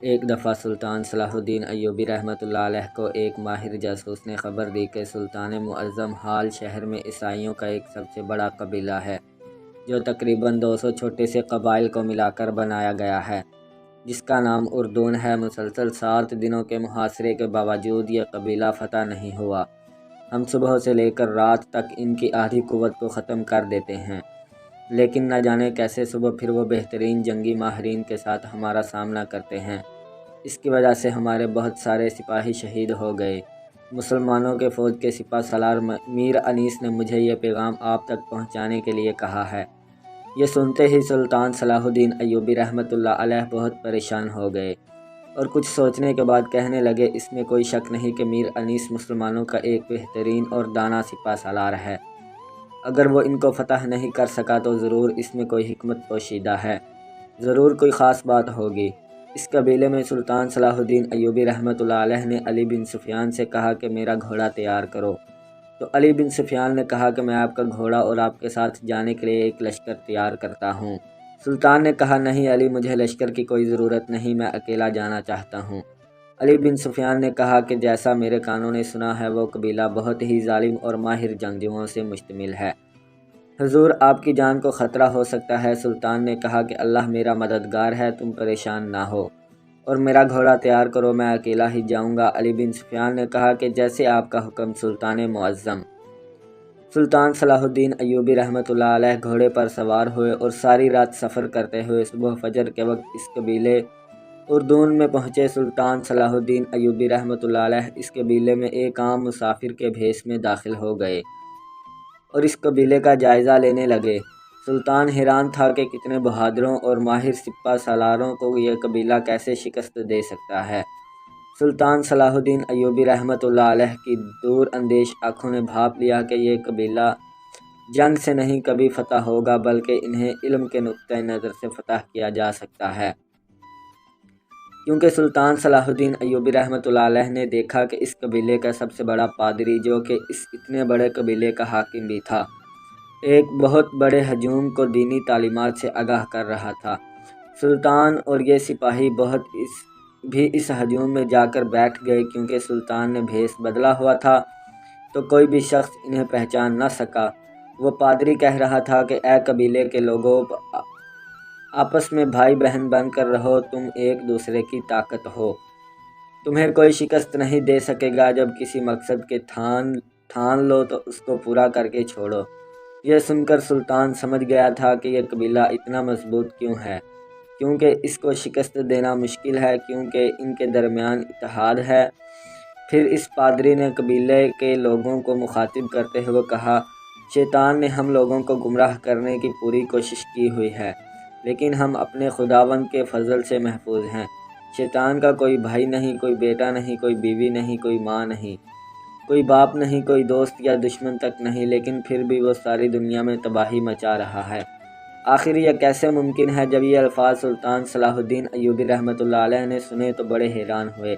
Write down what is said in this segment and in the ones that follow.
ایک دفعہ سلطان صلاح الدین ایوبی رحمۃ اللہ علیہ کو ایک ماہر جاسوس نے خبر دی کہ سلطان معظم حال شہر میں عیسائیوں کا ایک سب سے بڑا قبیلہ ہے، جو تقریباً 200 چھوٹے سے قبائل کو ملا کر بنایا گیا ہے، جس کا نام اردون ہے۔ مسلسل 7 دنوں کے محاصرے کے باوجود یہ قبیلہ فتح نہیں ہوا۔ ہم صبح سے لے کر رات تک ان کی آدھی قوت کو ختم کر دیتے ہیں، لیکن نہ جانے کیسے صبح پھر وہ بہترین جنگی ماہرین کے ساتھ ہمارا سامنا کرتے ہیں۔ اس کی وجہ سے ہمارے بہت سارے سپاہی شہید ہو گئے۔ مسلمانوں کے فوج کے سپہ سالار میر انیس نے مجھے یہ پیغام آپ تک پہنچانے کے لیے کہا ہے۔ یہ سنتے ہی سلطان صلاح الدین ایوبی رحمۃ اللہ علیہ بہت پریشان ہو گئے اور کچھ سوچنے کے بعد کہنے لگے، اس میں کوئی شک نہیں کہ میر انیس مسلمانوں کا ایک بہترین اور دانا سپہ سالار ہے۔ اگر وہ ان کو فتح نہیں کر سکا تو ضرور اس میں کوئی حکمت پوشیدہ ہے، ضرور کوئی خاص بات ہوگی۔ اس قبیلے میں سلطان صلاح الدین ایوبی رحمۃ اللہ علیہ نے علی بن سفیان سے کہا کہ میرا گھوڑا تیار کرو، تو علی بن سفیان نے کہا کہ میں آپ کا گھوڑا اور آپ کے ساتھ جانے کے لیے ایک لشکر تیار کرتا ہوں۔ سلطان نے کہا، نہیں علی، مجھے لشکر کی کوئی ضرورت نہیں، میں اکیلا جانا چاہتا ہوں۔ علی بن سفیان نے کہا کہ جیسا میرے کانوں نے سنا ہے، وہ قبیلہ بہت ہی ظالم اور ماہر جنگجوؤں سے مشتمل ہے، حضور آپ کی جان کو خطرہ ہو سکتا ہے۔ سلطان نے کہا کہ اللہ میرا مددگار ہے، تم پریشان نہ ہو اور میرا گھوڑا تیار کرو، میں اکیلا ہی جاؤں گا۔ علی بن سفیان نے کہا کہ جیسے آپ کا حکم سلطان معظم۔ سلطان صلاح الدین ایوبی رحمۃ اللہ علیہ گھوڑے پر سوار ہوئے اور ساری رات سفر کرتے ہوئے صبح فجر کے وقت اس قبیلے اردون میں پہنچے۔ سلطان صلاح الدین ایوبی رحمۃ اللہ علیہ اس قبیلے میں ایک عام مسافر کے بھیس میں داخل ہو گئے اور اس قبیلے کا جائزہ لینے لگے۔ سلطان حیران تھا کہ کتنے بہادروں اور ماہر سپہ سالاروں کو یہ قبیلہ کیسے شکست دے سکتا ہے۔ سلطان صلاح الدین ایوبی رحمۃ اللہ علیہ کی دور اندیش آنکھوں نے بھاپ لیا کہ یہ قبیلہ جنگ سے نہیں کبھی فتح ہوگا، بلکہ انہیں علم کے نقطۂ نظر سے فتح کیا جا سکتا ہے، کیونکہ سلطان صلاح الدین ایوبی رحمۃ اللہ علیہ نے دیکھا کہ اس قبیلے کا سب سے بڑا پادری، جو کہ اس اتنے بڑے قبیلے کا حاکم بھی تھا، ایک بہت بڑے ہجوم کو دینی تعلیمات سے آگاہ کر رہا تھا۔ سلطان اور یہ سپاہی بھی اس ہجوم میں جا کر بیٹھ گئے، کیونکہ سلطان نے بھیس بدلا ہوا تھا تو کوئی بھی شخص انہیں پہچان نہ سکا۔ وہ پادری کہہ رہا تھا کہ اے قبیلے کے لوگوں، آپس میں بھائی بہن بن کر رہو، تم ایک دوسرے کی طاقت ہو، تمہیں کوئی شکست نہیں دے سکے گا۔ جب کسی مقصد کے ٹھان لو تو اس کو پورا کر کے چھوڑو۔ یہ سن کر سلطان سمجھ گیا تھا کہ یہ قبیلہ اتنا مضبوط کیوں ہے، کیونکہ اس کو شکست دینا مشکل ہے، کیونکہ ان کے درمیان اتحاد ہے۔ پھر اس پادری نے قبیلے کے لوگوں کو مخاطب کرتے ہوئے کہا، شیطان نے ہم لوگوں کو گمراہ کرنے کی پوری کوشش کی ہوئی ہے، لیکن ہم اپنے خداوند کے فضل سے محفوظ ہیں۔ شیطان کا کوئی بھائی نہیں، کوئی بیٹا نہیں، کوئی بیوی نہیں، کوئی ماں نہیں، کوئی باپ نہیں، کوئی دوست یا دشمن تک نہیں، لیکن پھر بھی وہ ساری دنیا میں تباہی مچا رہا ہے۔ آخر یہ کیسے ممکن ہے؟ جب یہ الفاظ سلطان صلاح الدین ایوبی رحمۃ اللہ علیہ نے سنے تو بڑے حیران ہوئے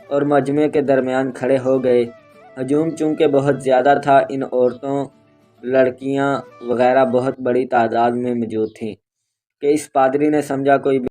اور مجمع کے درمیان کھڑے ہو گئے۔ ہجوم چونکہ بہت زیادہ تھا، ان عورتوں، لڑکیاں وغیرہ بہت بڑی تعداد میں موجود تھیں، کہ اس پادری نے سمجھا کوئی